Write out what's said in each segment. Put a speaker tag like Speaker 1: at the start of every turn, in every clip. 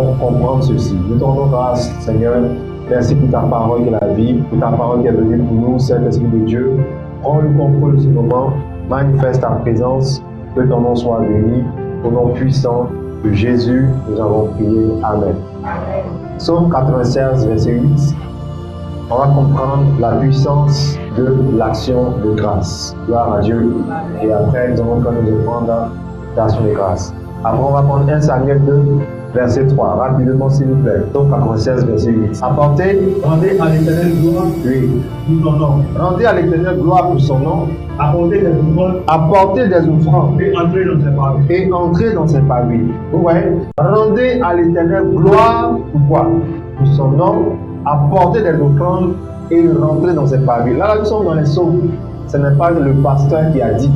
Speaker 1: allons comprendre ceci. Nous te rendons grâce, Seigneur. Merci pour ta parole qui est la vie, pour ta parole qui est venue pour nous, Saint-Esprit de Dieu. Prends le contrôle de ce moment, manifeste ta présence, que ton nom soit béni. Au nom puissant de Jésus, nous avons prié. Amen. Amen. Psaume 96, verset 8. On va comprendre la puissance de l'action de grâce. Gloire à Dieu. Et après, nous allons nous prendre l'action de grâce. Après, on va prendre 1 Samuel 2, verset 3. Rapidement, s'il vous plaît. Psaume 96, verset 8.
Speaker 2: Rendez à l'Éternel gloire pour son nom.
Speaker 1: Rendez à l'Éternel gloire pour son nom.
Speaker 2: Apportez des offrandes.
Speaker 1: Apportez des offrandes.
Speaker 2: Et entrez dans ses parvis.
Speaker 1: Et entrez dans ses parvis. Vous voyez? Rendez à l'Éternel gloire pour quoi? Pour son nom. Apportez des offrandes et rentrez dans ses parvis. Là, nous sommes dans les psaumes. Ce n'est pas le pasteur qui a dit.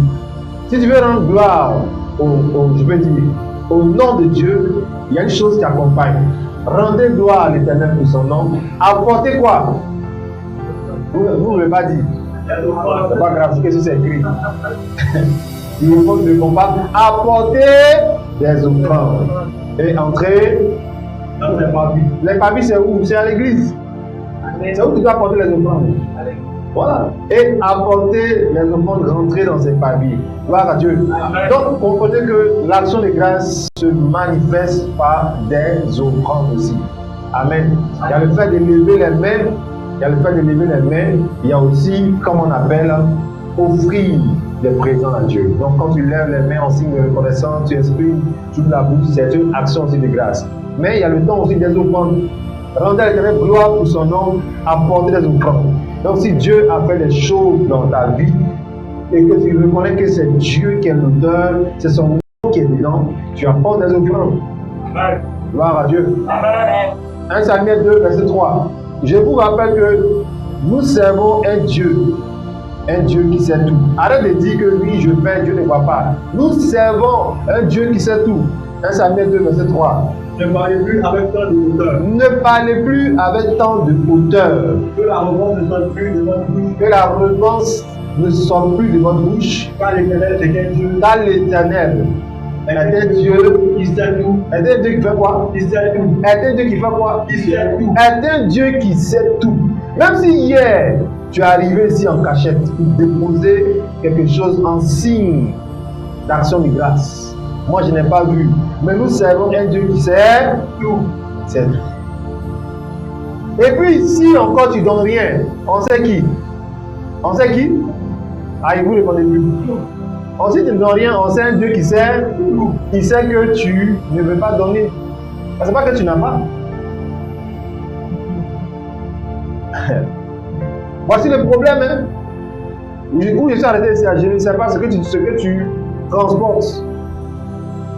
Speaker 1: Si tu veux rendre gloire au nom de Dieu, il y a une chose qui accompagne. Rendez gloire à l'Éternel pour son nom. Apportez quoi? Vous ne l'avez pas dit. C'est pas grave, qu'est-ce que c'est écrit? Il faut que je combat. Apportez des offrandes et entrez
Speaker 2: dans ses parvis.
Speaker 1: Les parvis, c'est où? C'est à l'église. C'est où tu dois apporter les offrandes. Voilà. Et apporter les offrandes, rentrer dans ses parvis. Gloire à Dieu. Amen. Donc, comprenez que l'action de grâce se manifeste par des offrandes aussi. Amen. Il y a le fait de lever les mains. Il y a aussi, comme on appelle, offrir des présents à Dieu. Donc, quand tu lèves les mains en signe de reconnaissance, tu exprimes toute la bouche, c'est une action aussi de grâce. Mais il y a le temps aussi des offrandes. Rendez à l'Éternel gloire pour son nom, apporter des offrandes. Donc, si Dieu a fait des choses dans ta vie et que tu reconnais que c'est Dieu qui est l'auteur, c'est son nom qui est dedans, tu apportes des offrandes. Amen. Gloire à Dieu. Amen. 1 Samuel 2, verset 3. Je vous rappelle que nous servons un Dieu qui sait tout. Arrête de dire que oui, je fais, Dieu ne voit pas. Nous servons un Dieu qui sait tout. 1 Samuel 2, verset 3.
Speaker 2: Ne parlez plus avec tant de hauteur.
Speaker 1: Ne parlez plus avec tant de hauteur.
Speaker 2: Que la revanche ne soit plus de votre bouche.
Speaker 1: Que la revanche ne soit plus de votre bouche.
Speaker 2: Car l'Éternel est un Dieu.
Speaker 1: Car l'Éternel est un Dieu
Speaker 2: qui sait tout.
Speaker 1: Est un Dieu qui fait quoi?
Speaker 2: Qui sait tout.
Speaker 1: Est un Dieu qui fait quoi?
Speaker 2: Qui sait tout.
Speaker 1: Est un Dieu qui sait tout. Même si hier, tu es arrivé ici en cachette pour déposer quelque chose en signe d'action de grâce. Moi, je n'ai pas vu. Mais nous servons un Dieu qui sait tout. C'est tout. Et puis, si encore tu ne donnes rien, on sait qui? On sait qui? Ah, il vous répondez plus. Ensuite, tu ne donnes rien, on sait un Dieu qui sait tout. Il sait que tu ne veux pas donner. Ce n'est pas que tu n'as pas. Voici le problème. Hein? Où je suis arrêté ici, je ne sais pas ce que tu transportes.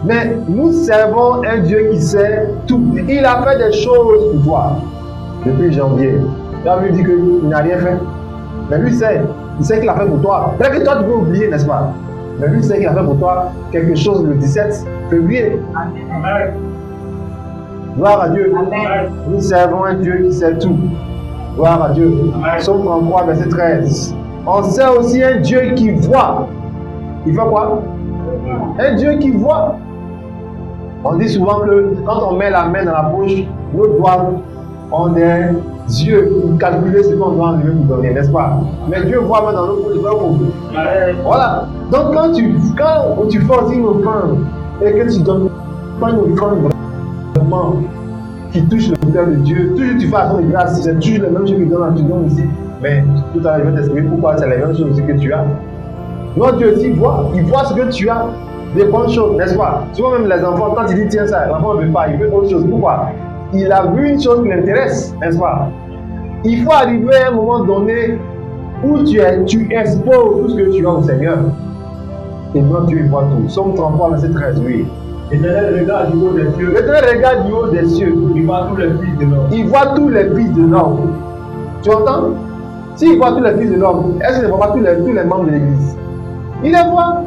Speaker 1: Mais nous servons un Dieu qui sait tout. Il a fait des choses pour toi depuis janvier. Tu as vu dire qu'il n'a rien fait. Mais lui sait. Il sait qu'il a fait pour toi. Peut-être que toi tu peux oublier, n'est-ce pas? Mais lui sait qu'il a fait pour toi quelque chose le 17 février. Amen. Gloire à Dieu. Amen. Nous servons un Dieu qui sait tout. Gloire à Dieu. Psaume 33, verset 13. On sait aussi un Dieu qui voit. Il fait quoi? Un Dieu qui voit. On dit souvent que quand on met la main dans la poche, nos doigts ont des yeux pour calculer ce qu'on doit enlever pour donner, n'est-ce pas? Mais Dieu voit même dans nos poches. Voilà. Donc quand tu fais aussi une offrande et que tu donnes pas une offrande vraiment qui touche le cœur de Dieu, toujours tu fais action de grâce, c'est toujours la même chose que tu donnes ici. Mais tout à l'heure, je vais t'expliquer pourquoi c'est la même chose que tu as. Non, Dieu aussi voit, il voit ce que tu as. Des bonnes choses, n'est-ce pas? Souvent même les enfants, quand ils disent tiens ça, l'enfant ne veut pas, il veut autre chose. Pourquoi? Il a vu une chose qui l'intéresse, n'est-ce pas? Il faut arriver à un moment donné où tu exposes tout ce que tu as au Seigneur. Et non, Dieu voit tout. Psaume 33, verset 13, oui.
Speaker 2: L'Éternel regarde du haut des cieux.
Speaker 1: L'Éternel regarde du haut des cieux.
Speaker 2: Il voit tous les fils de l'homme.
Speaker 1: Il voit tous les fils de l'homme. Tu entends? S'il voit tous les fils de l'homme, est-ce qu'il ne voit pas tous les membres de l'église? Il les voit.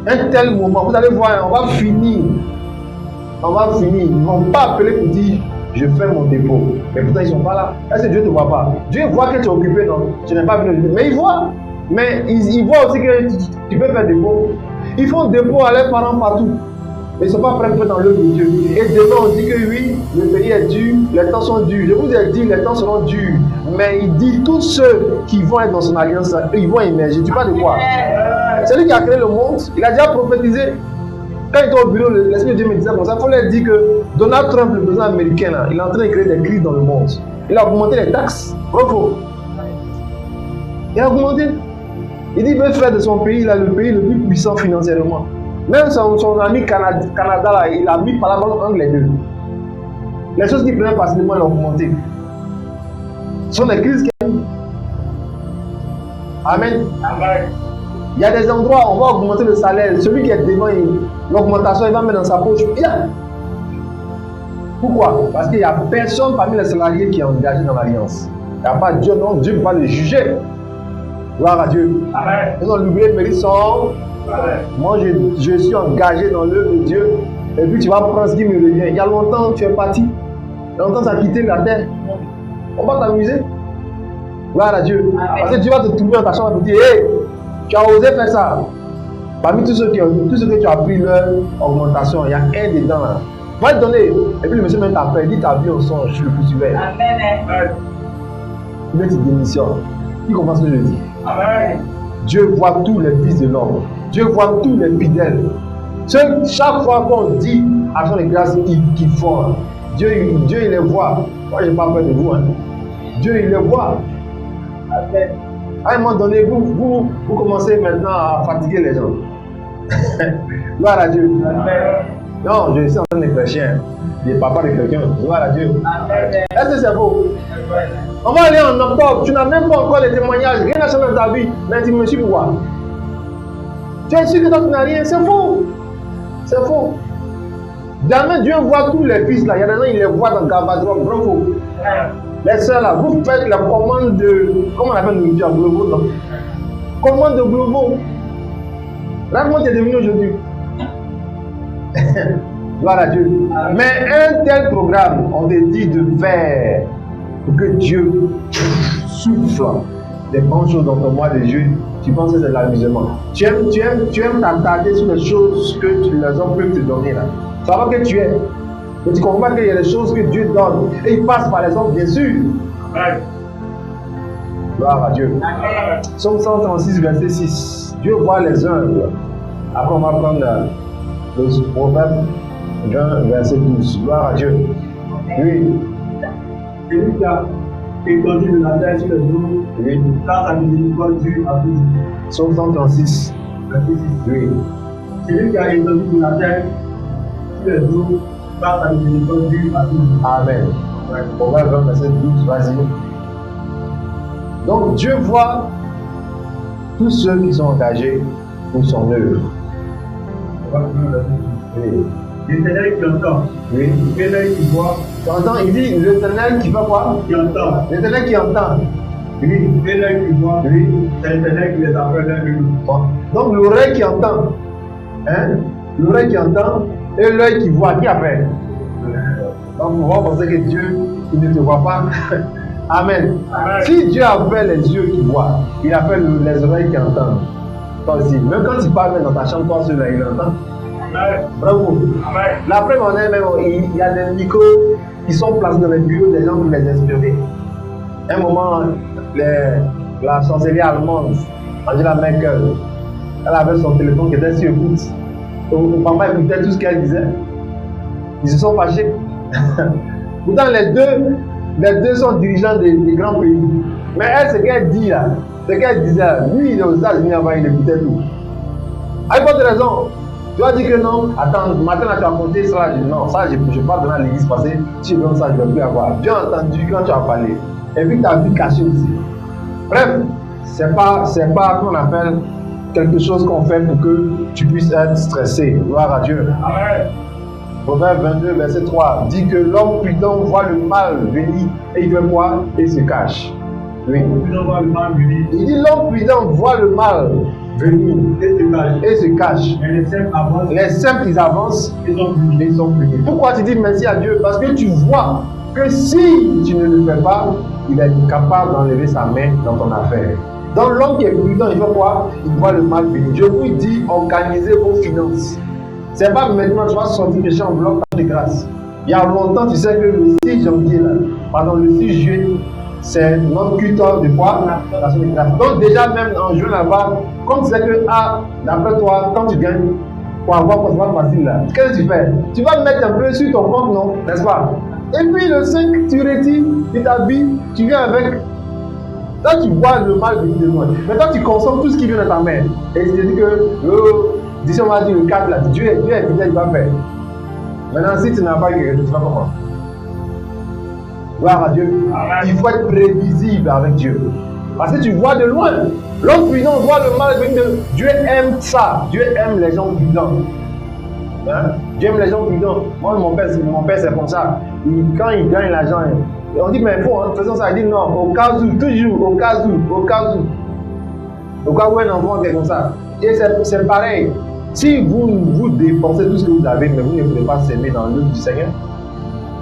Speaker 1: Un tel moment, vous allez voir, on va finir. Ils ne vont pas appeler pour dire je fais mon dépôt. Mais pourtant ils ne sont pas là. Est-ce que Dieu ne te voit pas? Dieu voit que tu es occupé, non? Tu n'es pas venu. Mais il voit. Mais il voit aussi que tu peux faire dépôt. Ils font dépôt à leurs parents partout. Ils ne sont pas prêts pour être dans l'œuvre de Dieu. Et demain, on dit que oui, le pays est dur, les temps sont durs. Je vous ai dit, les temps seront durs. Mais il dit, tous ceux qui vont être dans son alliance, ils vont émerger. Tu parles de quoi? C'est lui qui a créé le monde. Il a déjà prophétisé. Quand il était au bureau, l'Esprit de Dieu me disait comme ça, il faut leur dire que Donald Trump, le président américain, là, il est en train de créer des crises dans le monde. Il a augmenté les taxes. Bravo. Il a augmenté. Il dit qu'il veut faire de son pays là, le pays le plus puissant financièrement. Même son ami Canada, là, il a mis par la bande entre les deux. Les choses qui prenaient facilement, l'ont augmenté. Ce sont des crises qui arrivent. Amen. Amen. Il y a des endroits où on va augmenter le salaire. Celui qui est devant, l'augmentation, il va mettre dans sa poche. Pourquoi? Parce qu'il n'y a personne parmi les salariés qui est engagé dans l'alliance. Il n'y a pas Dieu, non, Dieu ne peut pas le juger. Gloire à Dieu. Amen. Ils ont l'oublié, mais ils sont. Moi, je suis engagé dans l'œuvre de Dieu. Et puis tu vas prendre ce qui me revient. Il y a longtemps, tu es parti. Il y a longtemps, tu as quitté la terre. On va t'amuser. Gloire à Dieu. Amen. Parce que tu vas te trouver dans ta chambre et te dire, hé, tu as osé faire ça. Parmi tous ceux que tu as pris leur augmentation, il y a un dedans là. Va te donner. Et puis le monsieur même t'appelle, dit ta vie au songe, je suis le plus super. Amen. Il met une démission. Tu comprends ce que je dis? Amen. Dieu voit tous les fils de l'homme. Dieu voit tous les fidèles. Chaque fois qu'on dit action de grâce, ils font. Dieu il les voit. Moi, je n'ai pas peur de vous. Hein. Dieu, il les voit. Amen. À un moment donné, vous commencez maintenant à fatiguer les gens. Gloire à Dieu. Amen. Non, je suis en train de prêcher. Il est papa de quelqu'un. Gloire à Dieu. Amen. Est-ce que c'est faux? Amen. On va aller en octobre. Tu n'as même pas encore les témoignages. Rien n'a changé dans ta vie. Mais tu me suis pourquoi? Tu es sûr que toi tu n'as rien? C'est faux. C'est faux. Jamais Dieu voit tous les fils là. Il y a des gens, il les voit dans Gavadron. Bravo. Les sœurs là, vous faites la commande de. Comment on appelle le média? Globo, non? Commande de Globo. Là, comment tu es devenu aujourd'hui? Gloire à Dieu. Mais un tel programme, on te dit de faire pour que Dieu souffle des bonnes choses dans ton mois de juillet. Tu penses que c'est de l'amusement. Tu aimes t'attarder sur les choses que les hommes peuvent te donner là. Ça va que tu es. Mais tu comprends qu'il y a des choses que Dieu donne. Et il passe par les hommes, bien sûr. Amen. Gloire à Dieu. Psaume 136, verset 6. Dieu voit les humbles. Après, on va prendre le proverbe 20, verset 12. Gloire à Dieu. Oui.
Speaker 2: C'est lui qui a étendu de la terre sur les eaux.
Speaker 1: Oui.
Speaker 2: Car sa miséricorde dure à toujours.
Speaker 1: Psaume 136.
Speaker 2: Verset 6.
Speaker 1: Oui.
Speaker 2: C'est lui qui a étendu de la terre sur les eaux. Car sa miséricorde dure à toujours.
Speaker 1: Amen. Proverbe 20, verset 12. Vas-y. Donc Dieu voit tous ceux qui sont engagés pour son œuvre. Oui.
Speaker 2: L'Éternel qui entend.
Speaker 1: Oui.
Speaker 2: L'Éternel qui voit.
Speaker 1: Tu entends? Il dit l'Éternel qui fait quoi?
Speaker 2: Qui entend.
Speaker 1: L'Éternel qui entend. Oui.
Speaker 2: L'Éternel qui voit.
Speaker 1: Oui.
Speaker 2: C'est l'Éternel qui les appelle l'un de l'autre.
Speaker 1: Donc l'oreille qui entend. Hein? L'oreille qui entend et l'œil qui voit. Qui appelle? Donc on va penser que Dieu il ne te voit pas. Amen. Amen. Si Dieu appelle les yeux qui voient, il appelle les oreilles qui entendent. Toi aussi. Même quand tu parles dans ta chambre, toi seul, il entend. Amen. Bravo. Amen. La preuve en est même, il y a des micros qui sont placés dans les bureaux des gens pour les inspirer. À un moment, la chancelière allemande, Angela Merkel, elle avait son téléphone qui était sur écoute. Donc, maman écoutait tout ce qu'elle disait. Ils se sont fâchés. Pourtant, les deux sont dirigeants des grands pays. Mais elle, ce qu'elle dit là, ce qu'elle disait, lui, il est aux États-Unis avant, il écoutait tout. Avec votre raison, tu vas dire que non, attends, matin là, tu as compté ça, non, ça, je ne peux pas donner à l'église parce que si je donne ça, je ne vais plus avoir. Bien entendu, quand tu as parlé, et puis tu as vu caché aussi. Bref, c'est pas qu'on appelle quelque chose qu'on fait pour que tu puisses être stressé. Gloire à Dieu. Amen. Proverbe 22, verset 3 dit que l'homme prudent voit le mal venir et il fait quoi? Et se cache. Oui. Il dit l'homme prudent voit le mal venir et se cache. Les simples ils avancent et ils sont punis. Pourquoi tu dis merci à Dieu? Parce que tu vois que si tu ne le fais pas, il est capable d'enlever sa main dans ton affaire. Donc l'homme qui est prudent, il fait quoi? Il voit le mal venir. Je vous dis, organisez vos finances. C'est pas maintenant tu vas sortir péché en bloc de grâce. Il y a longtemps, tu sais que le 6 janvier, le 6 juillet, c'est notre culte de quoi? L'action de grâce. Donc déjà même en juin là-bas, comme tu sais que d'après toi, quand tu gagnes, pour avoir c'est pas facile là, qu'est-ce que tu fais? Tu vas mettre un peu sur ton compte, non? N'est-ce pas? Et puis le 5, tu retires, tu t'habilles, tu viens avec. Là, tu vois le mal venir de loin. Maintenant, tu consommes tout ce qui vient de ta main. Et tu te dis que, d'ici on va dire le 4 là, Dieu est fidèle, il va faire. Maintenant, si tu n'as pas eu quelque chose, tu vas comment? Gloire à Dieu. Il faut être prévisible avec Dieu. Parce que tu vois de loin. L'homme prudent voit le mal venir de. Dieu aime ça. Dieu aime les gens prudents. Hein? Dieu aime les gens prudents. Moi, mon père c'est comme ça. Quand il gagne l'argent, on dit, mais il faut, faisons ça. Il dit non, au cas où, toujours, au cas où un enfant est comme ça. Et c'est pareil. Si vous dépensez tout ce que vous avez, mais vous ne pouvez pas s'aimer dans l'œuvre du Seigneur,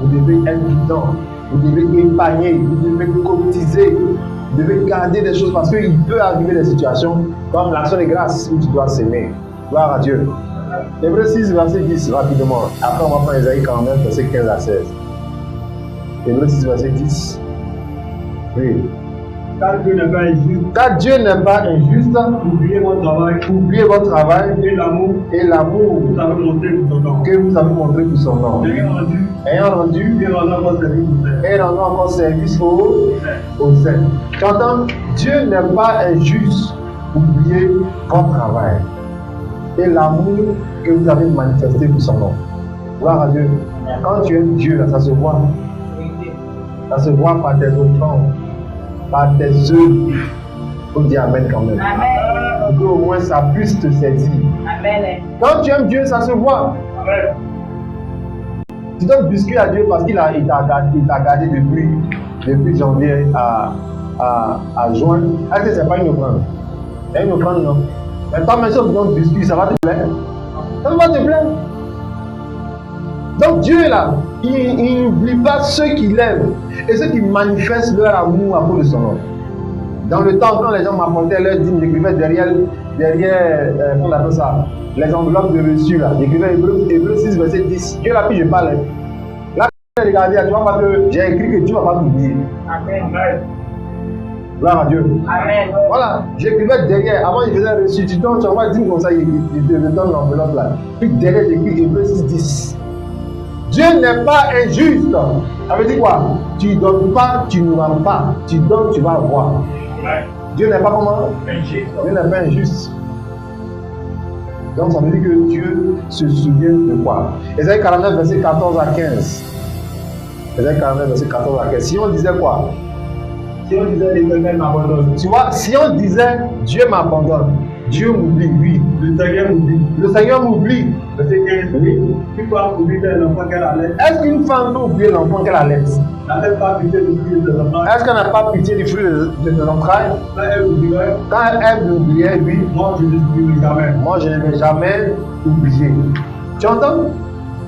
Speaker 1: vous devez être prudent, vous devez épargner, vous devez cotiser, vous devez garder des choses parce qu'il peut arriver des situations comme l'action de grâce où tu dois s'aimer. Gloire à Dieu. Hébreux 6, verset 10, rapidement. Après, on va prendre Isaïe 49, verset 15 à 16. Hébreux 6, verset 10. Oui.
Speaker 2: Car Dieu n'est pas injuste.
Speaker 1: Car Dieu n'est pas injuste.
Speaker 2: Oubliez votre travail.
Speaker 1: Oubliez votre travail.
Speaker 2: Et l'amour.
Speaker 1: Et l'amour.
Speaker 2: Vous avez montré pour son nom.
Speaker 1: Que vous avez montré pour son nom.
Speaker 2: Ayant rendu. Et rendant encore service au Seigneur.
Speaker 1: Et rendant encore service au Seigneur. Tu entends? Dieu n'est pas injuste. Oubliez votre travail. Et l'amour que vous avez manifesté pour son nom. Gloire à Dieu. Quand tu aimes Dieu, ça se voit. Ça se voit par tes offrandes, par tes œuvres. Il faut dire Amen quand même. Amen. Pour qu'au moins ça puisse te saisir. Amen. Quand tu aimes Dieu, ça se voit. Amen. Tu donnes biscuit à Dieu parce qu'il t'a gardé depuis janvier à juin. Est-ce que ce n'est pas une offrande? C'est une offrande, non? Mais toi, même si on te donne biscuit, ça va te plaire? Ça va te plaire? Donc Dieu là, il n'oublie pas ceux qui l'aiment et ceux qui manifestent leur amour à cause de son nom. Dans le temps, quand les gens m'apportaient leur dîme, j'écrivais derrière comment on appelle ça, les enveloppes de reçu là, j'écrivais Hébreux 6, verset 10. Dieu là, puis je parle. Là, regardez, tu vois pas que j'ai écrit que Dieu ne va pas t'oublier. Amen. Gloire à Dieu. Amen. Voilà, j'écrivais derrière, avant il faisait reçu, tu envoies dîme comme ça, il te donne l'enveloppe là. Puis derrière, j'écris Hébreux 6, 10. Dieu n'est pas injuste. Ça veut dire quoi? Tu ne donnes pas, tu ne rends pas. Tu donnes, tu vas avoir. Dieu n'est pas comment? Injuste. Dieu n'est pas injuste. Donc ça veut dire que Dieu se souvient de quoi? Ésaïe 49, verset 14 à 15. Ésaïe 49, verset 14 à 15. Si on disait quoi?
Speaker 2: Si on disait l'Éternel m'abandonne.
Speaker 1: Tu vois, si on disait Dieu m'abandonne, Dieu m'oublie, oui.
Speaker 2: Le Seigneur m'oublie.
Speaker 1: Le Seigneur m'oublie.
Speaker 2: Verset 15. Oui. Qui peut oublier l'enfant qu'elle allait?
Speaker 1: Est-ce qu'une femme peut oublier l'enfant qu'elle allait?
Speaker 2: N'a-t-elle pas pitié du fruit de ses entrailles?
Speaker 1: Est-ce qu'elle n'a pas pitié du fruit de ses entrailles?
Speaker 2: Quand elle oublierait,
Speaker 1: oui.
Speaker 2: Moi je ne l'oublierai jamais.
Speaker 1: Moi je ne vais jamais oublier. Tu entends?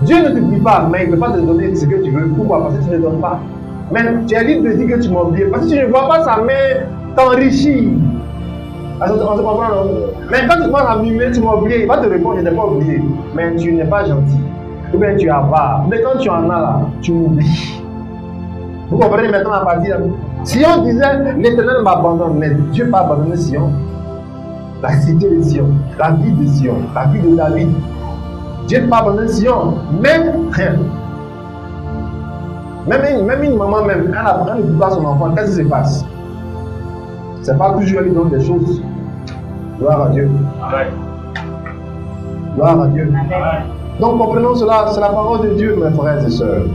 Speaker 1: Dieu ne t'oublie pas, mais il ne peut pas te donner ce que tu veux. Pourquoi? Parce que tu ne donnes pas. Mais tu es libre de dire que tu m'as oublié. Parce que tu ne vois pas sa main t'enrichir. On se comprend, non? Mais quand tu commences à mimer, tu m'as oublié, il va te répondre, je ne t'ai pas oublié. Mais tu n'es pas gentil. Ou bien tu es avare. Mais quand tu en as là, tu m'oublies. Vous comprenez maintenant la partie là? Si on disait l'Éternel m'abandonne, mais Dieu n'a pas abandonné Sion. La cité de Sion, la vie de Sion, la vie de David. Dieu n'a pas abandonné Sion. Même une maman, même, elle ne peut pas son enfant, qu'est-ce qui se passe? C'est pas toujours elle qui donne des choses. Gloire à Dieu. Amen. Gloire à Dieu. Amen. Donc comprenons cela, c'est la parole de Dieu, mes frères et sœurs.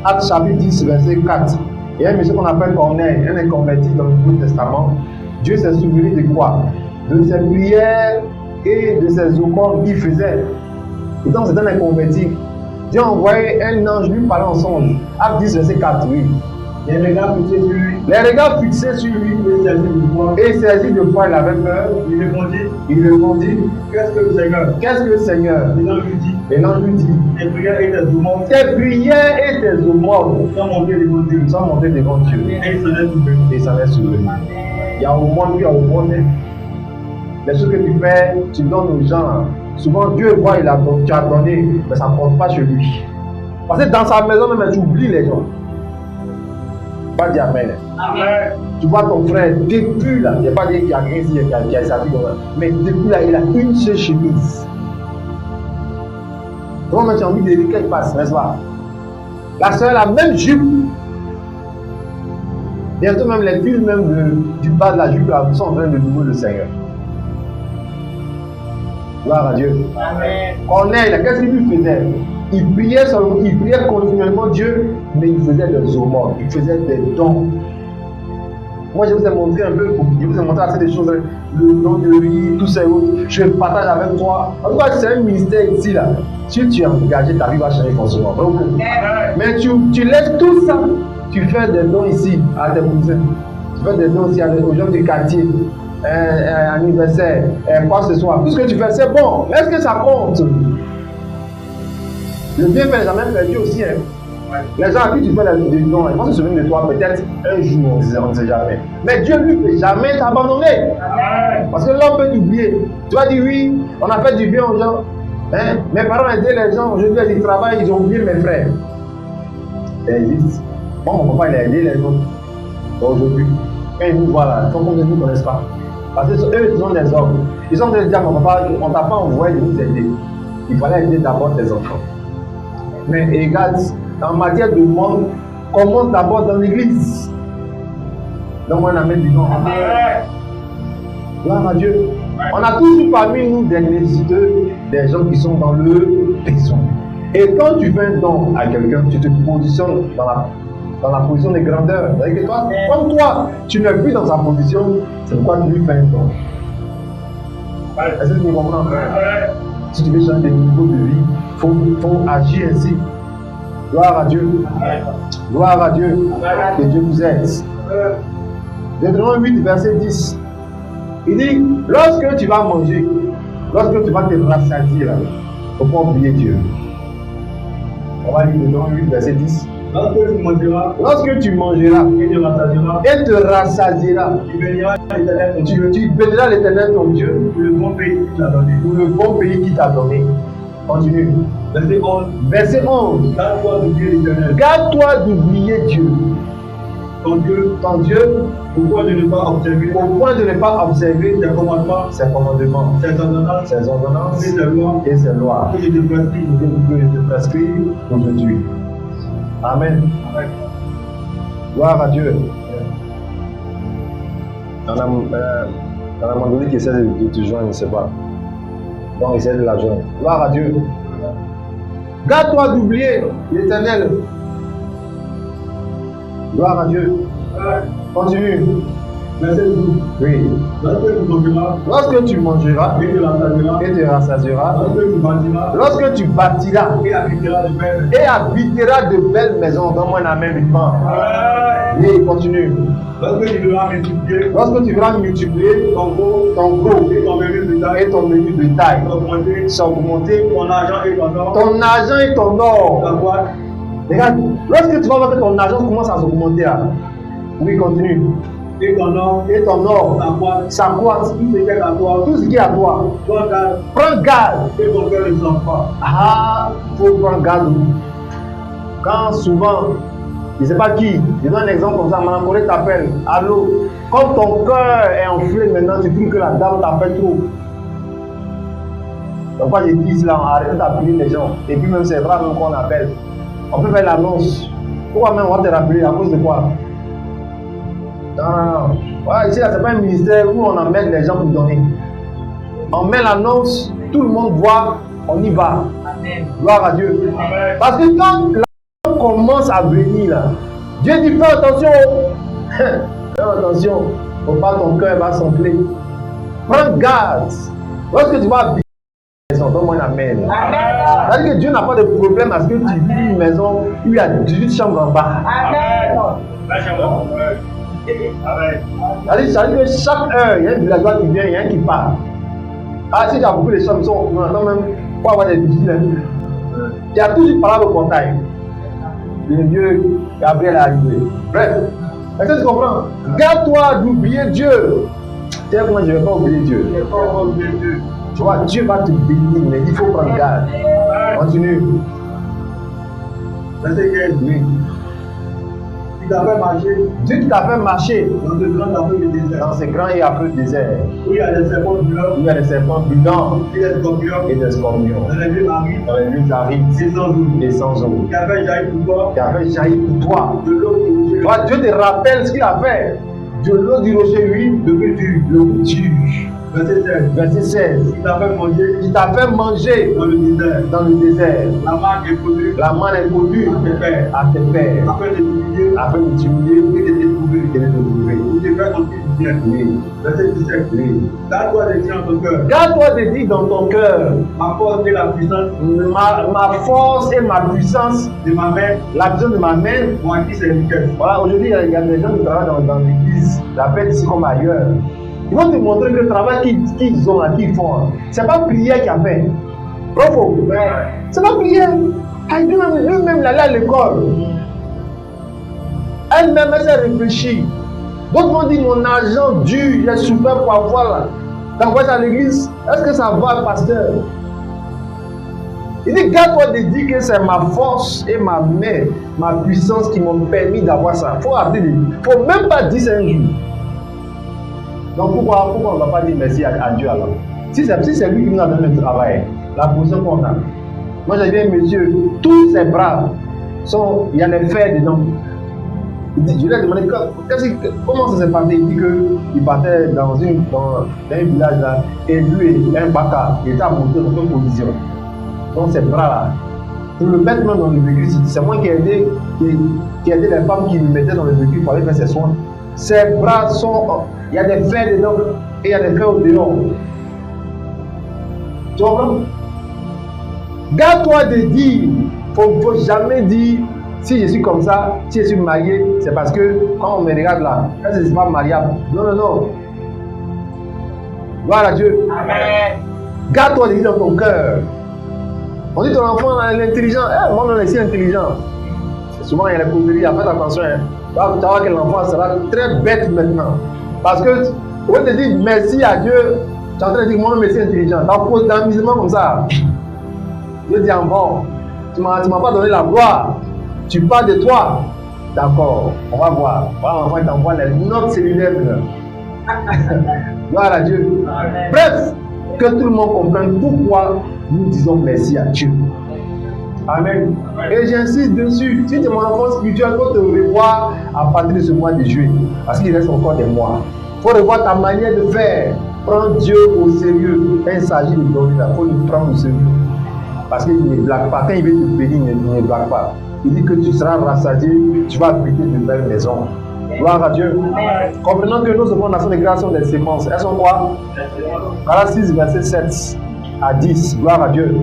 Speaker 1: Actes chapitre 10, verset 4. Il y a un monsieur qu'on appelle Corneille, un inconverti dans le Nouveau Testament. Dieu s'est souvenu de quoi? De ses prières et de ses offrandes qu'il faisait. Pourtant, c'est un inconverti. Dieu a envoyé un ange lui parler en songe. Acte 10, verset 4, oui.
Speaker 2: Les regards fixés sur lui.
Speaker 1: Les regards fixés sur lui. Et saisi de foi, il avait peur. Il répondit.
Speaker 2: Qu'est-ce que le Seigneur?
Speaker 1: Qu'est-ce que le Seigneur?
Speaker 2: Et l'ange lui dit.
Speaker 1: Tes prières et tes aumônes. Tes prières et tes aumônes.
Speaker 2: Sont montées devant Dieu.
Speaker 1: Sont montées devant Dieu.
Speaker 2: Et il s'en est souvenu.
Speaker 1: Et il s'en est souvenu. Il y a aumône, puis il y a aumône. Les choses que tu fais, tu donnes aux gens. souvent Dieu voit, tu as donné, mais ça ne compte pas chez lui. Parce que dans sa maison, même tu oublies les gens. Pas dire Amen.
Speaker 2: Amen.
Speaker 1: Tu vois ton frère, depuis là, il n'y a pas dire qu'il y a rien ici, qu'il y a sa vie, mais depuis là, il a une seule chemise. Donc, tu as envie de dire qu'elle passe, n'est-ce pas? La soeur a la même jupe. Bientôt, même les fils même du bas de la jupe là, sont en train de louer le Seigneur. Gloire à Dieu.
Speaker 2: Amen.
Speaker 1: Corneille, qu'est-ce qu'il lui faisait? Il priait continuellement Dieu, mais il faisait des aumônes, il faisait des dons. Moi, je vous ai montré un peu, je vous ai montré assez des choses, le don de riz, tout ça, je partage avec toi. En tout cas, c'est un ministère ici, là. Si tu es engagé, ta vie va changer forcément. Mais tu laisses tout ça, tu fais des dons ici, à tes cousins. Tu fais des dons ici aux gens du quartier, anniversaire, quoi que ce soit. Tout ce que tu fais, c'est bon. Est-ce que ça compte? Le bien fait n'est jamais perdu aussi. Hein. Les gens à qui tu fais des dons, ils vont se souvenir de toi peut-être un jour, on ne sait jamais. Mais Dieu lui ne peut jamais t'abandonner. Parce que l'homme peut t'oublier. Tu vas dire oui, on a fait du bien aux gens. Hein? Mes parents aidaient les gens, aujourd'hui ils travaillent, ils ont oublié mes frères. Ça existe. Moi, mon papa il a aidé les autres. Aujourd'hui, quand ils nous voient là, ils ne nous connaissent pas. Parce que eux, ils sont des hommes. Ils ont dit à mon papa, on ne t'a pas envoyé de nous aider. Il fallait aider d'abord tes enfants. Mais regarde, en matière de monde, commence d'abord dans l'église. Donc on amène du nom. Gloire à Dieu. On a toujours parmi nous des nécessiteux, des gens qui sont dans le besoin. Et quand tu fais un don à quelqu'un, tu te positionnes dans la position de grandeur. C'est-à-dire que toi, comme toi, tu n'es plus dans sa position, c'est pourquoi tu lui fais un don. Est-ce que tu me comprends? Si tu veux changer de niveau de vie, il faut agir ainsi. Gloire à Dieu. Gloire à Dieu. Que Dieu vous aide. Deutéronome 8, verset 10. Il dit, lorsque tu vas manger, lorsque tu vas te rassasier, il ne faut pas oublier Dieu. On va lire Deutéronome 8, verset 10. Lorsque tu mangeras et te rassasieras, tu béniras l'Éternel ton Dieu pour le bon pays qu'il t'a donné. Continue. Verset 11. Garde-toi d'oublier Dieu. Ton Dieu, au point de ne pas observer ses commandements, ses ordonnances et ses lois que je te prescris aujourd'hui. Amen. Gloire à Dieu. On a demandé qui essaie de te joindre, je ne sais pas. Donc, essaie de la joindre. Gloire à Dieu. Garde-toi d'oublier l'Éternel. Gloire à Dieu. Continue. Oui. Lorsque tu mangeras et te rassasieras, lorsque tu bâtiras et habiteras de belles maisons, donne-moi un amen vivant. Oui, continue. Lorsque tu verras multiplier ton gros et ton menu de taille s'augmenter, ton argent et ton or. Regarde, lorsque tu vas voir que ton argent commence à s'augmenter, oui, continue. Et ton or s'accroît. Tout ce qui est à toi. Prends garde. Ah, il faut prendre garde. Quand souvent, je ne sais pas qui, je donne un exemple comme ça, Madame Corée t'appelle. Allô, quand ton cœur est enflé maintenant, tu trouves que la dame t'appelle trop. Donc, moi je dis là, arrêtez d'appeler les gens. Et puis, même c'est vrai même qu'on appelle. On peut faire l'annonce. Pourquoi même on va te rappeler? À cause de quoi? Non. Ouais, ici, là, c'est pas un ministère où on emmène les gens pour donner. On met l'annonce, tout le monde voit, on y va. Amen. Gloire à Dieu. Amen. Parce que quand l'argent commence à venir, là, Dieu dit fais attention. Fais attention. Faut pas ton cœur va s'enfler. Prends garde. Lorsque tu vas habiter une maison, donne-moi un amen. C'est-à-dire que Dieu n'a pas de problème à ce que tu vis une maison où il y a 18 chambres en bas. Amen. C'est-à-dire que chaque heure, il y a un villageois qui vient, il y a un qui part. Ah, si tu as beaucoup de chambres, ils sont non, même pour avoir des vigiles. Il y a toujours parlé au portail. Le Dieu Gabriel est arrivé. Bref, est-ce que tu comprends? Garde-toi d'oublier Dieu. Tiens, moi je ne vais pas oublier Dieu. Tu vois, Dieu va te bénir, mais il faut prendre garde. Continue.
Speaker 2: Verset 15.
Speaker 1: Oui.
Speaker 2: Il t'a fait marcher
Speaker 1: Dieu qui t'a fait marcher
Speaker 2: dans ce grand affreux désert.
Speaker 1: dans ces grands et affreux déserts,
Speaker 2: Où il y a des serpents brûlants
Speaker 1: où il y a des serpents brûlants
Speaker 2: et des scorpions.
Speaker 1: et des scorpions,
Speaker 2: Dans les lieux arides
Speaker 1: dans les lieux arides
Speaker 2: et sans eau.
Speaker 1: et sans eau,
Speaker 2: Qui a fait jaillir pour toi
Speaker 1: qui a fait jaillir pour toi.
Speaker 2: de l'eau du rocher.
Speaker 1: Tu vois, Dieu te rappelle ce qu'il a fait. De l'eau du rocher, lui, le plus dur.
Speaker 2: Verset 16.
Speaker 1: Verset 16.
Speaker 2: Il t'a fait manger
Speaker 1: Il t'a fait manger
Speaker 2: dans le désert.
Speaker 1: dans le désert
Speaker 2: La marque est connue
Speaker 1: la manne inconnue
Speaker 2: à tes pères.
Speaker 1: à tes pères,
Speaker 2: Afin de t'humilier
Speaker 1: afin de t'humilier
Speaker 2: et de t'éprouver.
Speaker 1: et de te trouver.
Speaker 2: Pour te faire sentir du bien.
Speaker 1: Oui,
Speaker 2: Verset 17.
Speaker 1: oui.
Speaker 2: Garde-toi de dire en ton cœur.
Speaker 1: Garde-toi de dire dans ton cœur,
Speaker 2: Ma force et la puissance
Speaker 1: ma force et ma puissance,
Speaker 2: de ma main
Speaker 1: la puissance de ma main.
Speaker 2: m'ont acquis ses richesses.
Speaker 1: Voilà, aujourd'hui, il y a des gens qui travaillent dans l'église, la paix ici comme ailleurs. Ils vont te montrer que le travail qu'ils ont, qu'ils font, c'est pas prière qui a fait. Bravo. C'est pas prière. Lui-même, il allait à l'école. Elle-même, elle s'est réfléchie. D'autres vont dire mon argent dur, j'ai souffert pour avoir d'envoyer à l'église. Est-ce que ça va, pasteur? Il dit, garde-toi de dire que c'est ma force et ma main, ma puissance qui m'ont permis d'avoir ça. Il faut arrêter de dire. Il ne faut même pas dire ça un jour. Donc pourquoi on ne va pas dire merci à Dieu alors? Si c'est lui qui nous a donné le travail, la position qu'on a. Moi j'ai dit, monsieur, tous ces bras, il y a les fers dedans. Je lui ai demandé comment ça s'est passé. Il dit qu'il partait dans un village là, et lui et un baka, il était à monter dans une position. Donc ces bras-là, pour le mettre même dans le véhicule, c'est moi qui ai aidé les femmes qui le mettaient dans le véhicule pour aller faire ses soins. Ces bras sont, il y a des fers dedans et il y a des fers au dehors. Tu comprends? Garde-toi de dire, faut jamais dire, si je suis comme ça, si je suis marié, c'est parce que quand on me regarde là, ça c'est pas mariable. Non, non, non. Gloire à Dieu.
Speaker 2: Amen.
Speaker 1: Garde-toi de dire dans ton cœur. On dit ton enfant il est intelligent. Moi, on est si intelligent. Souvent, il y a les coquilleries. Faites attention. Tu vas voir que l'enfant sera très bête maintenant. Parce que, au lieu de dire merci à Dieu, tu es en train de dire moi, merci intelligent. Tu as posé dans le musulman comme ça. Je dis bon, tu ne m'as pas donné la gloire. Tu parles de toi. D'accord, on va voir. Voilà, l'enfant t'envoie les notes cellulaires. Gloire à Dieu.
Speaker 2: Amen.
Speaker 1: Bref, que tout le monde comprenne pourquoi nous disons merci à Dieu. Amen. Et j'insiste dessus, si tu es mon enfant spirituel, il faut te revoir à partir de ce mois de juillet. Parce qu'il reste encore des mois. Il faut revoir ta manière de faire. Prends Dieu au sérieux. Quand il s'agit de donner, il faut le prendre au sérieux. Parce qu'il ne blague pas. Quand il veut te bénir, il ne blague pas. Il dit que tu seras rassasié, tu vas habiter de belles maisons. Gloire à Dieu. Comprenons que nos secondes nations de grâce sont des séquences. Elles sont quoi? Galates 6, verset 7 à 10. Gloire à Dieu.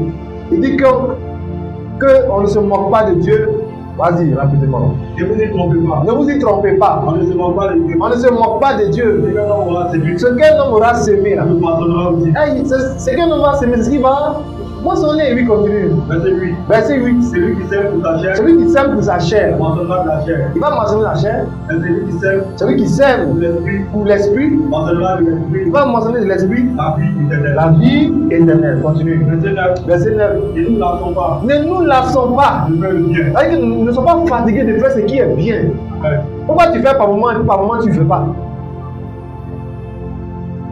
Speaker 1: Il dit qu'on ne se moque pas de Dieu. Vas-y, rapidement.
Speaker 2: Ne vous y trompez pas.
Speaker 1: Ne vous y trompez pas.
Speaker 2: On ne se moque pas de Dieu.
Speaker 1: On ne se moque pas de Dieu.
Speaker 2: Ce qu'un homme aura séduit,
Speaker 1: Ce qu'un homme aura semé là.
Speaker 2: nous moissonnera aussi.
Speaker 1: Hey, ce qu'un homme aura semé, c'est ce qui va moissonner. Oui, continue.
Speaker 2: Verset 8.
Speaker 1: Verset 8.
Speaker 2: Celui qui sème pour sa chair,
Speaker 1: Celui qui sème pour sa chair,
Speaker 2: moissonnera de la chair.
Speaker 1: il va moissonner la chair.
Speaker 2: Et celui qui sème
Speaker 1: Celui qui sème
Speaker 2: pour l'esprit,
Speaker 1: pour l'esprit,
Speaker 2: moissonnera de l'esprit.
Speaker 1: il va moissonner de l'esprit
Speaker 2: La vie éternelle.
Speaker 1: la vie éternelle. Continue.
Speaker 2: Verset 9.
Speaker 1: Verset 9.
Speaker 2: Et nous ne lassons pas
Speaker 1: Ne nous lassons pas.
Speaker 2: de faire le bien.
Speaker 1: C'est-à-dire que nous ne sommes pas fatigués de faire ce qui est bien.
Speaker 2: Amen.
Speaker 1: Pourquoi tu fais par moment et par moment tu ne fais pas?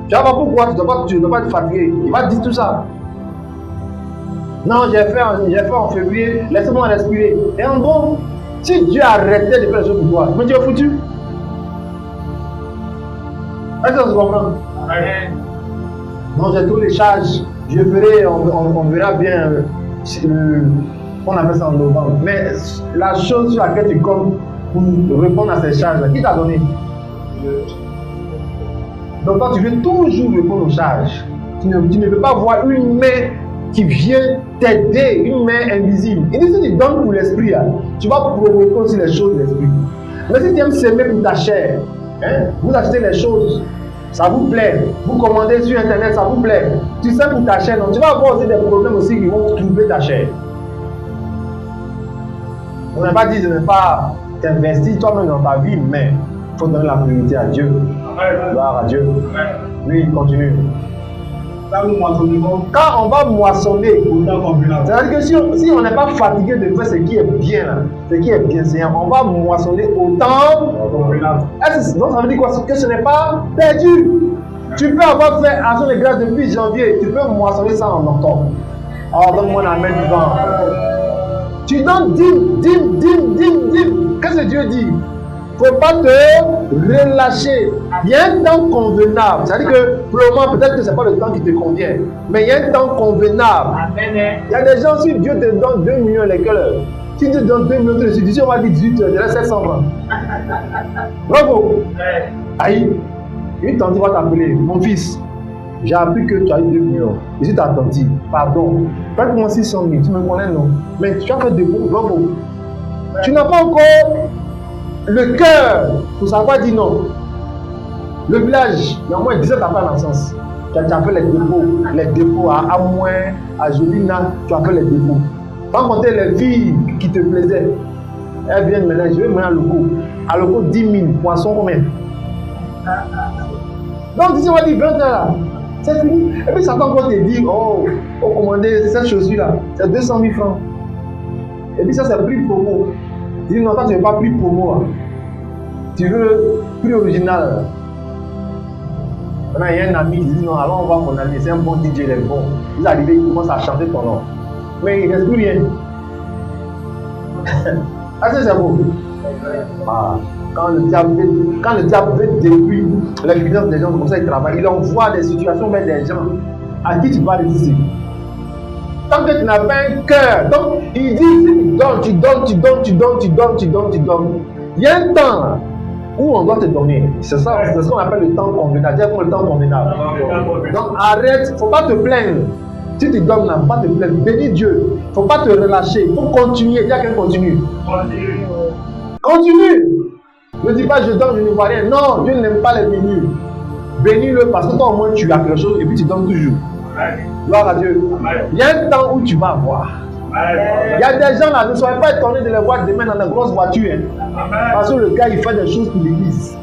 Speaker 1: Tu vas voir pourquoi tu ne dois pas être fatigué. Il va te dire tout ça. Non, j'ai fait en février, laissez-moi respirer. Et en bon, si Dieu arrêtait de faire les choses pour toi, mais tu es foutu. Est-ce que tu comprends?
Speaker 2: Amen.
Speaker 1: Non, j'ai tous les charges. Je ferai, on verra bien. On appelle ça en novembre. Mais la chose sur laquelle tu comptes pour répondre à ces charges, qui t'a donné? Donc toi, tu veux toujours répondre aux charges. Tu ne veux pas voir une main qui vient t'aider, une main invisible. Il dit si tu donnes pour l'esprit, tu vas provoquer aussi les choses de l'esprit. Mais si tu aimes s'aimer pour ta chair, vous achetez les choses, ça vous plaît, vous commandez sur internet, ça vous plaît, tu sais pour ta chair, donc tu vas avoir aussi des problèmes aussi qui vont trouver ta chair. On n'a pas dit de ne pas t'investir toi-même dans ta vie, mais il faut donner la priorité à Dieu.
Speaker 2: Amen.
Speaker 1: Gloire à Dieu.
Speaker 2: Amen.
Speaker 1: Oui, continue. Quand on va moissonner, c'est-à-dire que si on n'est pas fatigué de faire ce qui est bien, là, ce qui est bienséant, on va moissonner autant. Donc ça veut dire quoi? Que ce n'est pas perdu. Tu peux avoir fait action de grâce depuis janvier, tu peux moissonner ça en octobre. Alors donne-moi la main du vent. Tu donnes dîme. Qu'est-ce que Dieu dit? Il ne faut pas te relâcher. Il y a un temps convenable. C'est-à-dire que pour le moment, peut-être que ce n'est pas le temps qui te convient. Mais il y a un temps convenable. Il y a des gens, si Dieu te donne 2 millions, lesquels, si Dieu te donne 2 millions, tu dis, on va dire 18 heures, il reste 700 francs. Bravo. Aïe. Une tante va t'appeler, mon fils. J'ai appris que tu as eu 2 millions. Je suis ta tante. Pardon. Prête-moi 600 000. Tu me connais, non? Mais tu as fait des mots. Bravo. Tu n'as pas encore le cœur pour savoir dire non. Le village, il y a au moins 17 après la naissance. Tu as fait les dépôts à moins, à Jolina, tu as fait les dépôts. Sans compter les filles qui te plaisaient. Elles viennent maintenant, je vais mener à loco. À loco 10 000, poisson combien? Donc, si on va dire 20 ans là, c'est fini. Et puis Satan va te dire, oh, commander cette chaussure-là, c'est 200 000 francs. Et puis ça, c'est prix promo. Il dit, non, toi, tu ne veux pas prix promo. Hein. Tu veux prix original. Maintenant, il y a un ami qui dit, non, allons voir mon ami, c'est un bon DJ, il est bon. Vous arrivez, il commence à chanter ton nom. Mais il ne reste plus rien. Ah, c'est beau. Ah. Quand le diable veut détruire les finances des gens, comme ça il travaille, il envoie des situations vers des gens à qui tu vas résister. Tant que tu n'as pas un cœur, donc il dit tu donnes. Il y a un temps où on doit te donner. C'est ça, c'est ce qu'on appelle le temps convenable. Dis-moi le temps convenable. Donc arrête, il ne faut pas te plaindre. Si tu donnes là, pas te plaindre. Bénis Dieu. Il ne faut pas te relâcher. Il faut continuer. Il y a quelqu'un continue. Continue. Ne dis pas je donne, je ne vois rien. Non, Dieu n'aime pas les bénis. Bénis-le parce que toi au moins tu as quelque chose et puis tu donnes toujours. Gloire à Dieu. Il y a un temps où tu vas avoir. Il y a des gens là, ne soyez pas étonnés de les voir demain dans une grosse voiture. Hein. Parce que le gars il fait des choses pour l'église.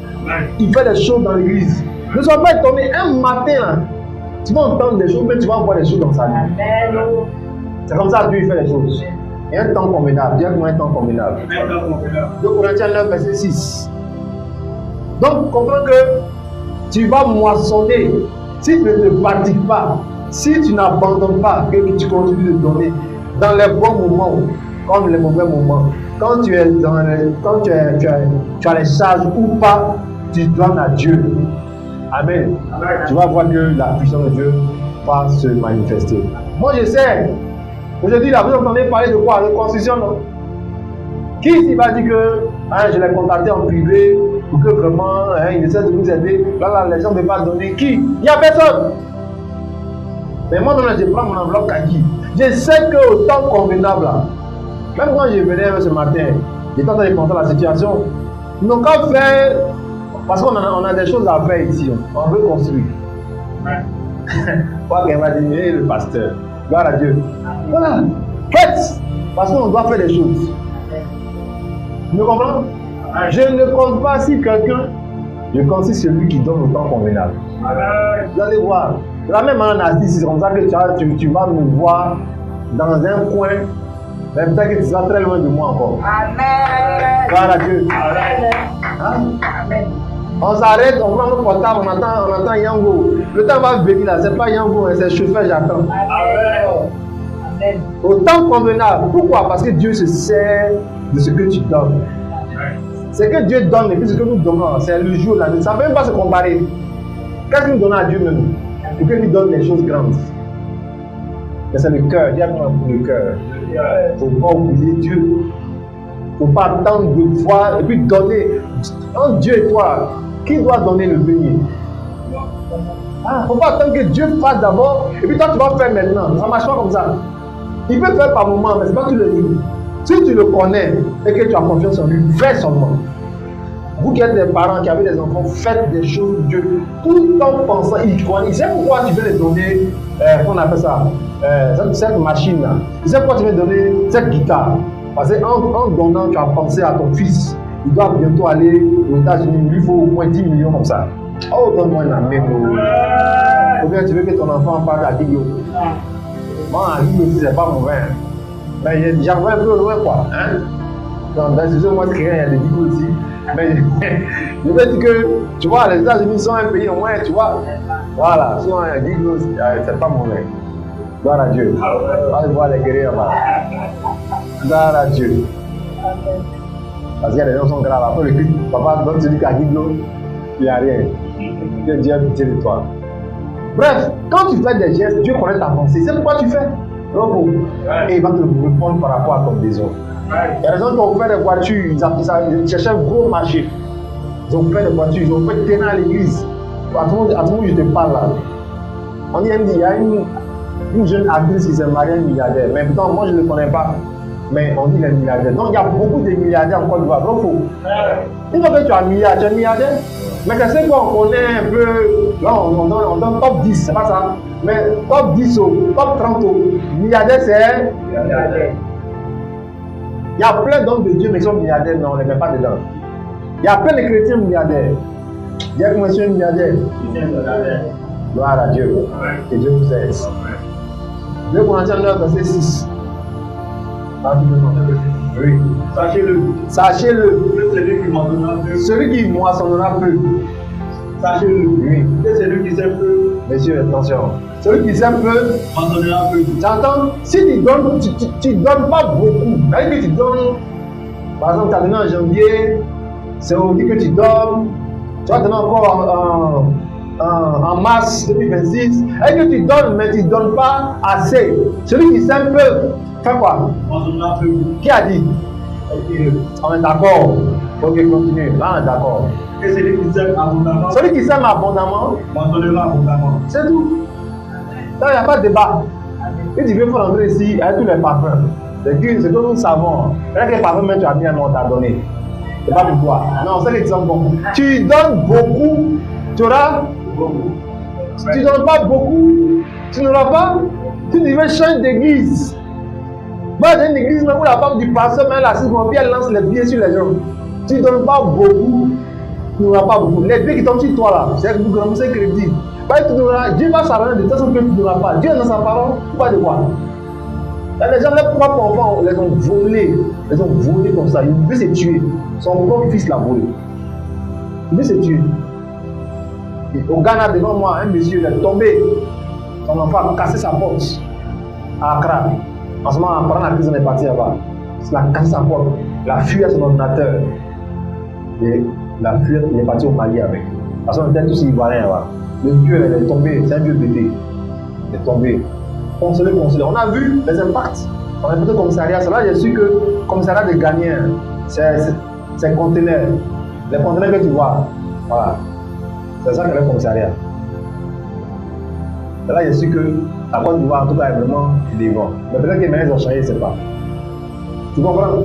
Speaker 1: Il fait des choses dans l'église. Ne soyez pas étonnés. Un matin là, tu vas entendre des choses, mais tu vas voir des choses dans sa vie. C'est comme ça que Dieu il fait les choses. Il y a un temps convenable. Dis-moi un temps convenable. 2 Corinthiens 9, verset 6. Donc, comprends que tu vas moissonner. Si tu ne te fatigues pas, si tu n'abandonnes pas, que tu continues de donner dans les bons moments, comme les mauvais moments, quand tu es dans quand tu as les charges ou pas, tu donnes à Dieu. Amen. Tu vas voir que la puissance de Dieu va se manifester. Moi, je sais. Aujourd'hui, là, vous entendez parler de quoi? De construction, non? Qui ici va dire que je l'ai contacté en privé pour que vraiment il essaie de nous aider? Là, les gens ne veulent pas donner. Qui? Il n'y a personne. Mais moi, je prends mon enveloppe kaki. Je sais qu'au temps convenable, là, même quand je venais ce matin, j'étais en train de penser à la situation. Ils n'ont qu'à faire, parce qu'on a des choses à faire ici. On veut construire. Pas qu'elle va diminuer le pasteur. Gloire à Dieu. Voilà. Faites. Parce qu'on doit faire des choses. Tu me comprends? Je ne compte pas si quelqu'un, je compte si celui qui donne au temps convenable. Vous allez voir. De la même manière, c'est comme ça que tu vas me voir dans un coin, mais peut-être que tu seras très loin de moi encore. Amen. Gloire à Dieu. Amen. Amen. On s'arrête, on prend notre portable, on entend Yango. Le temps va venir là, c'est pas Yango, c'est le chauffeur, j'attends. Amen. Au temps convenable. Pourquoi? Parce que Dieu se sert de ce que tu donnes. Ce que Dieu donne et puis ce que nous donnons, c'est le jour, la nuit. Ça ne peut même pas se comparer. Qu'est-ce que nous donnons à Dieu même? Pour qu'il nous donne des choses grandes. Mais c'est le cœur, Dieu a pour le cœur. Il ne faut pas oublier Dieu. Il ne faut pas attendre de voir et puis donner. Entre Dieu et toi, qui doit donner le premier? Il ne faut pas attendre que Dieu fasse d'abord et puis toi tu vas faire maintenant. Ça ne marche pas comme ça. Il peut faire par moment, mais ce n'est pas tous les jours. Si tu le connais et que tu as confiance en lui, fais seulement. Vous qui êtes des parents qui avez des enfants, faites des choses pour Dieu. Tout en pensant, il connaît. Il sait pourquoi tu veux les donner, qu'on appelle ça, cette machine-là. Il sait pourquoi tu veux donner cette guitare. Parce qu'en donnant, tu as pensé à ton fils. Il doit bientôt aller aux États-Unis. Il lui faut au moins 10 millions comme ça. Oh, donne-moi un amen. Ou bien tu veux que ton enfant parte à Guigo. Moi, à Guigo, c'est pas mauvais. Mais j'en vois un peu loin, quoi. Hein? Donc, dans ce jeu, moi, il y a des Guigo aussi. Mais je veux dire que, tu vois, les États-Unis sont un pays au moins, tu vois. Voilà, souvent, à Guigo, c'est pas mauvais. Gloire à Dieu. On va voir les guerriers là-bas. Gloire à Dieu. Parce qu'il y a des gens qui sont graves. Après le cul, papa donne celui qui a Guigo, il n'y a rien. Que Dieu a pitié de toi. Bref, quand tu fais des gestes, Dieu connaît ta pensée. C'est pourquoi tu fais. Donc, et il va te répondre par rapport à ton besoin. Il y a des gens qui ont fait des voitures, ils cherchaient un gros marché. Ils ont fait des voitures, ils ont fait terrain à l'église. À tout le monde, je te parle là. On dit, il y a une jeune actrice qui s'est mariée à un milliardaire. Mais pourtant, moi je ne le connais pas. Mais on dit les milliardaires. Donc il y a beaucoup de milliardaires en Côte d'Ivoire. Donc une fois que tu es un milliardaire. Mais c'est ce qu'on connaît un peu. Là, on donne top 10, c'est pas ça. Mais top 10 top 30 milliardaire, c'est. Il y a plein d'hommes de Dieu, mais ils sont milliardaires, mais on ne les met pas dedans. Il y a plein de chrétiens milliardaires. Dis que monsieur est milliardaire. Gloire à Dieu. Que Dieu vous aide. 2 Corinthiens 9, verset 6. Oui.
Speaker 2: Sachez-le.
Speaker 1: Sachez-le.
Speaker 2: Celui qui moissonnera peu. Sachez-le.
Speaker 1: Oui.
Speaker 2: Que celui qui sème peu.
Speaker 1: Messieurs, attention. Celui qui sème peu.
Speaker 2: Moissonnera peu.
Speaker 1: J'entends, si tu donnes, tu donnes pas beaucoup. C'est-à-dire que tu donnes, par exemple, tu as donné en janvier, c'est au dit que tu donnes, tu vas donner encore en mars 2026, et que tu donnes, mais tu ne donnes pas assez. Celui qui sème peu, fait quoi? Qui a dit? On est d'accord. Ok, continue. Là, on est d'accord.
Speaker 2: Et celui qui sème abondamment.
Speaker 1: Celui qui sème abondamment, c'est tout. Là, il n'y a pas de débat. Et tu veux faire rentrer ici avec tous les parfums. C'est que nous savons. Avec les parfums, même tu as bien, on t'a donné. C'est pas pour toi. Non, c'est l'exemple bon. Tu donnes beaucoup, tu auras. Si tu ne donnes pas beaucoup, tu n'auras pas. Tu devais changer d'église. Moi, j'ai une église où la femme du pasteur, mais elle assise, elle lance les pieds sur les gens. Tu ne donnes pas beaucoup, tu n'auras pas beaucoup. Les pieds qui tombent sur toi là, c'est crédit. Dieu va s'arranger de toute façon que tu ne donneras pas. Dieu dans sa parole, pas de quoi. Les gens, leurs propres enfants, les ont volés comme ça. Il veut se tuer. Son propre fils l'a volé. Il veut se tuer. Et au Ghana, devant moi, un monsieur il est tombé. Son enfant a cassé sa porte à Accra. En ce moment, pendant la crise, on est parti là-bas. Il a cassé sa porte. Il a fui à son ordinateur. Et il a fui, il est parti au Mali avec. Parce qu'on était tous ivoiriens là-bas. Le Dieu, il est tombé. C'est un Dieu bébé. Il est tombé. Consolé. On a vu les impacts. On a fait le commissariat. C'est là que j'ai su que le commissariat de Ghanéens, c'est conteneurs. Les conteneurs que tu vois. Voilà. C'est ça que le commissariat. C'est là que j'ai su que la Côte d'Ivoire, en tout cas, est vraiment devant. Mais peut-être que maintenant ils ont changé, je ne sais pas. Tu comprends?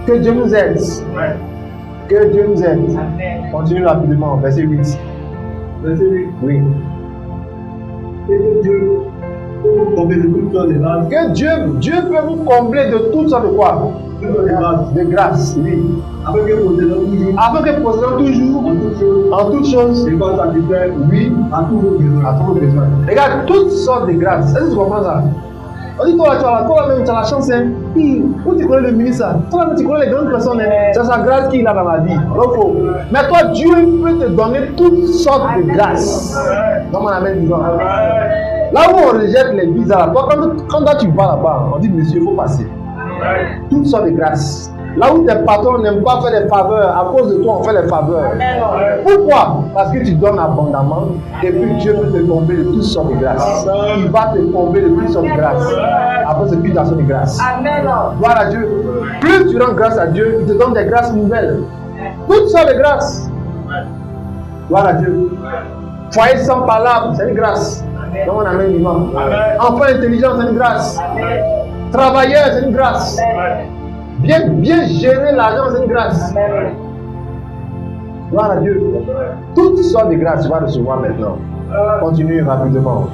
Speaker 1: Que Dieu nous aide.
Speaker 2: Ouais.
Speaker 1: Que Dieu nous aide.
Speaker 3: Amen.
Speaker 1: Continue rapidement, verset 8.
Speaker 2: Verset 8.
Speaker 1: Oui.
Speaker 2: Et que Dieu peut vous combler de toutes sortes de grâces.
Speaker 1: Que Dieu peut vous combler de toutes sortes de quoi? De grâce, oui.
Speaker 2: Afin que possédons toujours.
Speaker 1: Afin que possédons toujours, en toutes choses,
Speaker 2: et pas satisfaire,
Speaker 1: oui,
Speaker 2: à tous vos besoins.
Speaker 1: à tous vos besoins. Regarde, toutes sortes de grâces. Est-ce que tu comprends ça? On dit, toi là, tu as la chance, hein. Où tu connais le ministre, toi là, tu connais les grandes personnes, hein. C'est sa grâce qu'il a dans la vie. Donc, mais toi, Dieu peut te donner toutes sortes de grâces. Donc, on amène du vent. Là où on rejette les visas, là, toi, quand tu vas là-bas, on dit, monsieur, il faut passer. Toutes sortes de grâces. Là où tes patrons n'aiment pas faire des faveurs, à cause de toi, on fait les faveurs. Pourquoi? Parce que tu donnes abondamment et puis Dieu peut te combler de toutes sortes de grâces. Il va te combler de toutes sortes de grâces. Après, c'est plus d'action de grâce.
Speaker 3: Amen.
Speaker 1: Gloire à Dieu. Plus tu rends grâce à Dieu, il te donne des grâces nouvelles. Toutes sortes de grâces. Gloire à Dieu. Foyer sans palabre, c'est une grâce. Donc on amène vivant. Enfant intelligent, c'est une grâce. Travailleur, c'est une grâce. Bien gérer l'argent, c'est une grâce. Gloire à Dieu. Toutes sortes de grâces, tu vas recevoir maintenant. Continue rapidement.